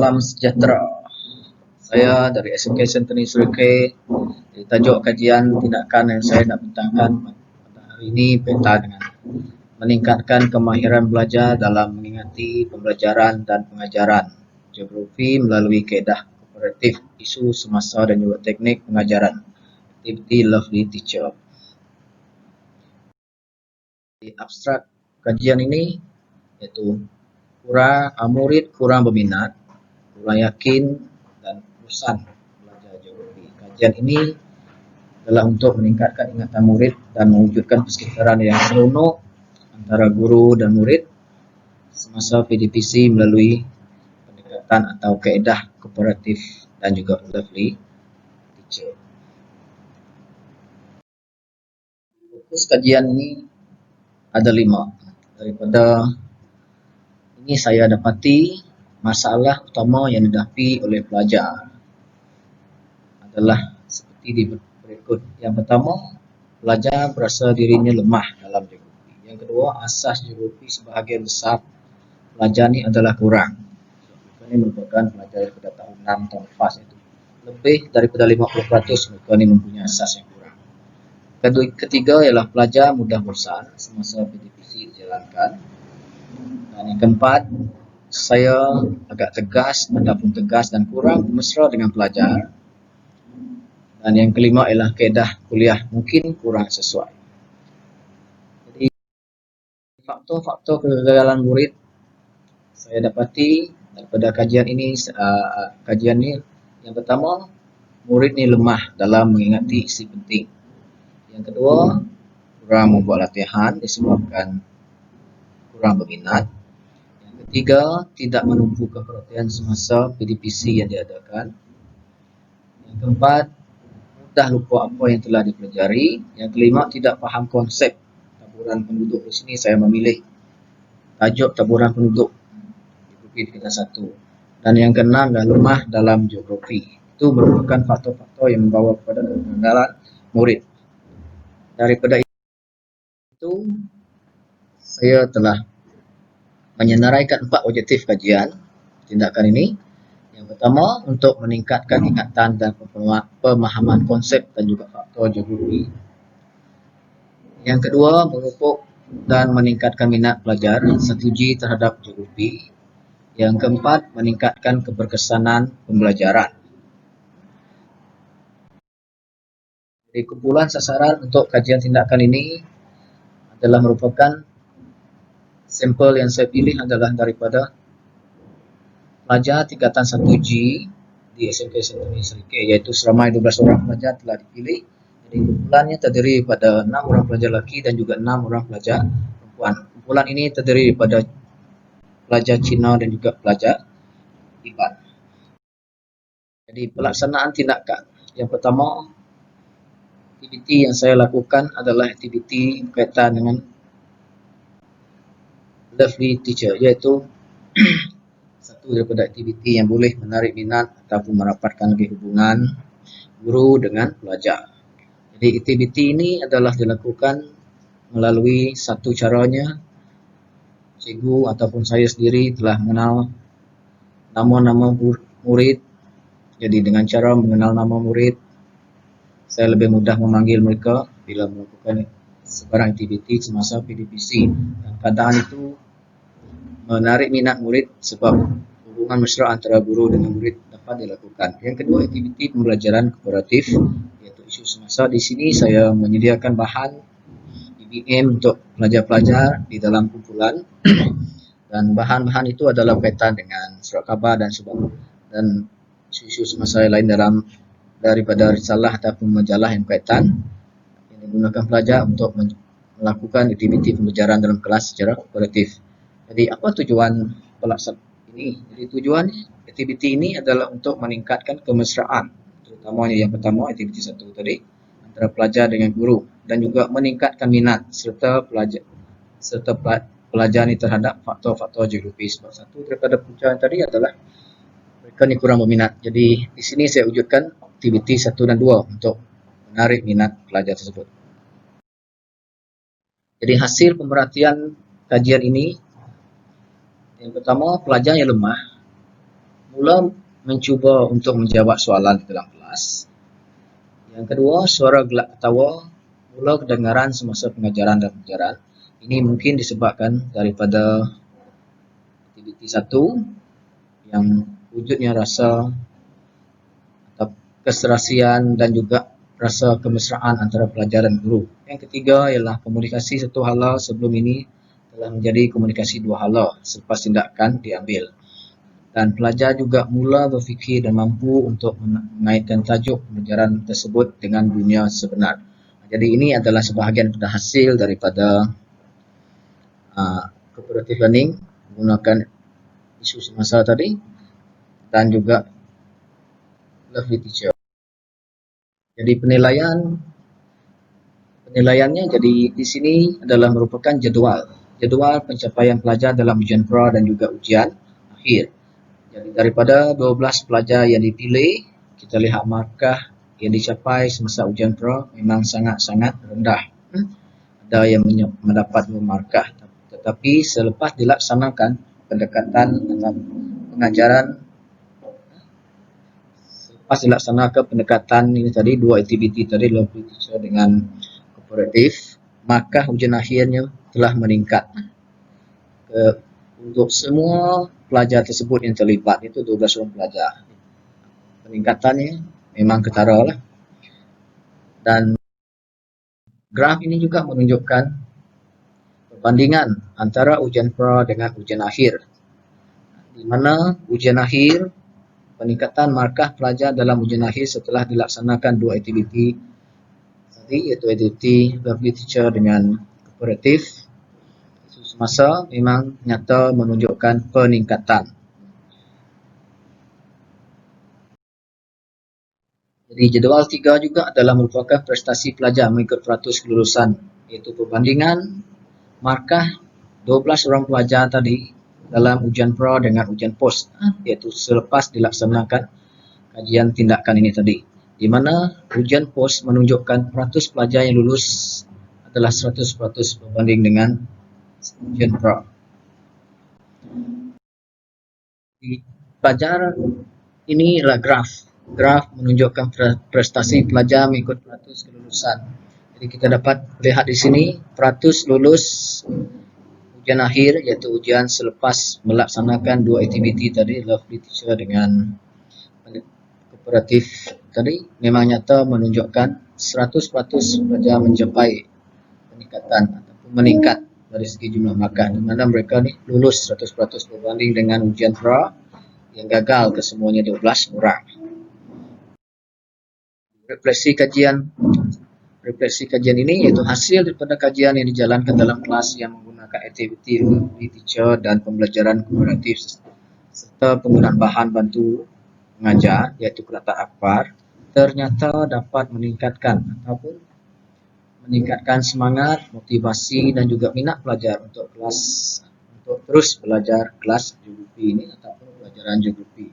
Salam sejahtera. Saya dari SMK Sentani Surikei. Tajuk kajian tindakan yang saya nak bentangkan pada hari ini berkaitan dengan meningkatkan kemahiran belajar dalam mengingati pembelajaran dan pengajaran geografi melalui kaedah kooperatif, isu semasa dan juga teknik pengajaran. Aktiviti Lovely Teacher. Di abstrak kajian ini iaitu murid kurang berminat, kurang yakin dan bosan belajar geografi. Kajian ini adalah untuk meningkatkan ingatan murid dan mewujudkan persekitaran yang seronok antara guru dan murid semasa PDPC melalui pendekatan atau kaedah kooperatif dan juga Lovely Teacher. Fokus kajian ini ada 5. Daripada ini saya dapati masalah utama yang dihadapi oleh pelajar adalah seperti di berikut. Yang pertama, pelajar berasa dirinya lemah dalam geografi. Yang kedua, asas geografi sebahagian besar pelajar ini adalah kurang. Ini merupakan pelajar pada tahun 6 tahun lepas itu. Lebih daripada 50% mereka ini mempunyai asas yang kurang. Ketiga ialah pelajar mudah bosan semasa PDPC dijalankan. Dan yang keempat, saya agak tegas ataupun tegas dan kurang mesra dengan pelajar. Dan yang kelima ialah kaedah kuliah mungkin kurang sesuai. Jadi faktor-faktor kegagalan murid saya dapati daripada kajian ini, yang pertama, murid ni lemah dalam mengingati isi penting. Yang kedua, kurang membuat latihan disebabkan kurang berminat. Yang ketiga, tidak menumpukan perhatian semasa PDPC yang diadakan. Yang keempat, mudah lupa apa yang telah dipelajari. Yang kelima, tidak faham konsep taburan penduduk. Di sini saya memilih tajuk taburan penduduk di tingkat 1. Dan yang keenam adalah lemah dalam geografi. Itu merupakan faktor-faktor yang membawa kepada kegagalan murid. Daripada itu, saya telah menyenaraikan 4 objektif kajian tindakan ini. Yang pertama, untuk meningkatkan ingatan dan pemahaman konsep dan juga faktor geografi. Yang kedua, memupuk dan meningkatkan minat pelajar setuju terhadap geografi. Yang keempat, meningkatkan keberkesanan pembelajaran. Jadi kumpulan sasaran untuk kajian tindakan ini adalah merupakan sampel yang saya pilih adalah daripada pelajar tingkatan 1G di SMK Sentani Surikei, iaitu seramai 12 orang pelajar telah dipilih. Jadi kumpulannya terdiri daripada 6 orang pelajar lelaki dan juga 6 orang pelajar perempuan. Kumpulan ini terdiri daripada pelajar Cina dan juga pelajar Iban. Jadi pelaksanaan tindakan. Yang pertama, aktiviti yang saya lakukan adalah aktiviti berkaitan dengan Lovely Teacher, iaitu satu daripada aktiviti yang boleh menarik minat ataupun merapatkan lagi hubungan guru dengan pelajar. Jadi aktiviti ini adalah dilakukan melalui satu caranya, cikgu ataupun saya sendiri telah mengenal nama-nama murid. Jadi dengan cara mengenal nama murid, saya lebih mudah memanggil mereka bila melakukan sebarang aktiviti semasa PDPC. Dan keadaan itu menarik minat murid sebab hubungan mesra antara guru dengan murid dapat dilakukan. Yang kedua, aktiviti pembelajaran kooperatif, iaitu isu semasa. Di sini saya menyediakan bahan IBM untuk pelajar-pelajar di dalam kumpulan. Dan bahan-bahan itu adalah berkaitan dengan surat khabar dan sebagainya, dan isu-isu semasa lain daripada risalah ataupun majalah yang berkaitan yang digunakan pelajar untuk melakukan aktiviti pembelajaran dalam kelas secara kooperatif. Jadi apa tujuan pelaksanaan ini? Jadi tujuan aktiviti ini adalah untuk meningkatkan kemesraan, terutamanya yang pertama aktiviti 1 tadi antara pelajar dengan guru, dan juga meningkatkan minat serta pelajar ini terhadap faktor-faktor geografi. Sebab satu daripada punca yang tadi adalah mereka ni kurang berminat. Jadi di sini saya wujudkan aktiviti 1 dan 2 untuk menarik minat pelajar tersebut. Jadi hasil pemerhatian kajian ini, yang pertama, pelajar yang lemah mula mencuba untuk menjawab soalan di dalam kelas. Yang kedua, suara gelak ketawa mula kedengaran semasa pengajaran dan pelajaran. Ini mungkin disebabkan daripada aktiviti 1 yang wujudnya rasa atau keserasian dan juga rasa kemesraan antara pelajar dan guru. Yang ketiga ialah komunikasi satu hala sebelum ini telah menjadi komunikasi dua hala selepas tindakan diambil. Dan pelajar juga mula berfikir dan mampu untuk mengaitkan tajuk pembelajaran tersebut dengan dunia sebenar. Jadi ini adalah sebahagian pada hasil daripada cooperative learning menggunakan isu semasa tadi dan juga lovely teacher. Jadi penilaiannya jadi di sini adalah merupakan jadual pencapaian pelajar dalam ujian pra dan juga ujian akhir. Jadi daripada 12 pelajar yang dipilih, kita lihat markah yang dicapai semasa ujian pra memang sangat-sangat rendah. Ada yang mendapat 2 markah, tetapi selepas dilaksanakan pendekatan dalam pengajaran, selepas dilaksanakan pendekatan ini tadi, 2 aktiviti tadi, lovely teacher dengan kooperatif, maka ujian akhirnya telah meningkat untuk semua pelajar tersebut yang terlibat, itu 12 orang pelajar. Peningkatannya memang ketara lah. Dan graf ini juga menunjukkan perbandingan antara ujian pra dengan ujian akhir, di mana ujian akhir peningkatan markah pelajar dalam ujian akhir setelah dilaksanakan 2 aktiviti tadi, iaitu aktiviti lovely teacher dengan kooperatif semasa memang nyata menunjukkan peningkatan. Jadi jadual 3 juga adalah merupakan prestasi pelajar mengikut peratus kelulusan, iaitu perbandingan markah 12 orang pelajar tadi dalam ujian pra dengan ujian post, iaitu selepas dilaksanakan kajian tindakan ini tadi, di mana ujian post menunjukkan peratus pelajar yang lulus adalah 100% berbanding dengan ujian pra. Di pelajar ini adalah graf menunjukkan prestasi pelajar mengikut peratus kelulusan. Jadi kita dapat lihat di sini peratus lulus ujian akhir, iaitu ujian selepas melaksanakan 2 aktiviti tadi, lovely teacher dengan kooperatif tadi, memang nyata menunjukkan 100% pelajar mencapai peningkatan ataupun meningkat dari segi jumlah markah, di mana mereka ni lulus 100% berbanding dengan ujian pra yang gagal kesemuanya 12 orang. Refleksi kajian ini iaitu hasil daripada kajian yang dijalankan dalam kelas yang menggunakan aktiviti lovely teacher dan pembelajaran kooperatif serta penggunaan bahan bantu mengajar iaitu kelakar akbar, ternyata dapat meningkatkan semangat, motivasi dan juga minat pelajar untuk terus belajar kelas geografi ini ataupun pelajaran geografi.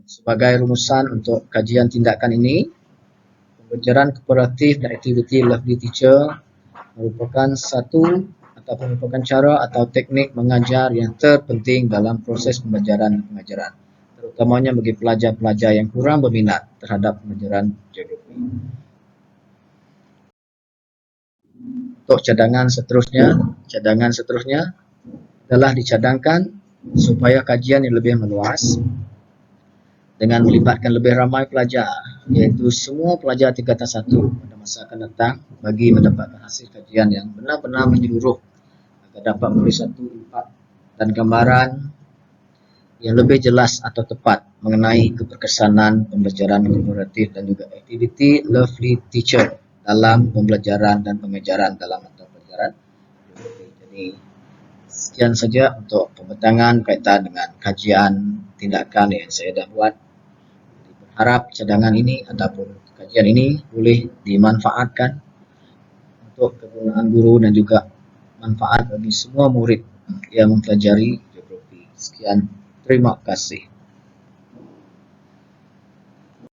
Sebagai rumusan untuk kajian tindakan ini, pembelajaran kooperatif dan aktiviti lovely teacher merupakan merupakan cara atau teknik mengajar yang terpenting dalam proses pembelajaran dan pengajaran, terutamanya bagi pelajar-pelajar yang kurang berminat terhadap pembelajaran geografi. Untuk cadangan seterusnya adalah dicadangkan supaya kajian yang lebih meluas dengan melibatkan lebih ramai pelajar, iaitu semua pelajar tingkatan 1 pada masa akan datang, bagi mendapatkan hasil kajian yang benar-benar menyeluruh agar dapat memberi satu impak dan gambaran yang lebih jelas atau tepat mengenai keberkesanan pembelajaran kooperatif dan juga aktiviti lovely teacher dalam pembelajaran dan pengajaran dalam mata pelajaran. Jadi sekian saja untuk pembentangan kaitan dengan kajian tindakan yang saya dah buat. Harap cadangan ini ataupun kajian ini boleh dimanfaatkan untuk kegunaan guru dan juga manfaat bagi semua murid yang mempelajari geografi. Sekian, terima kasih.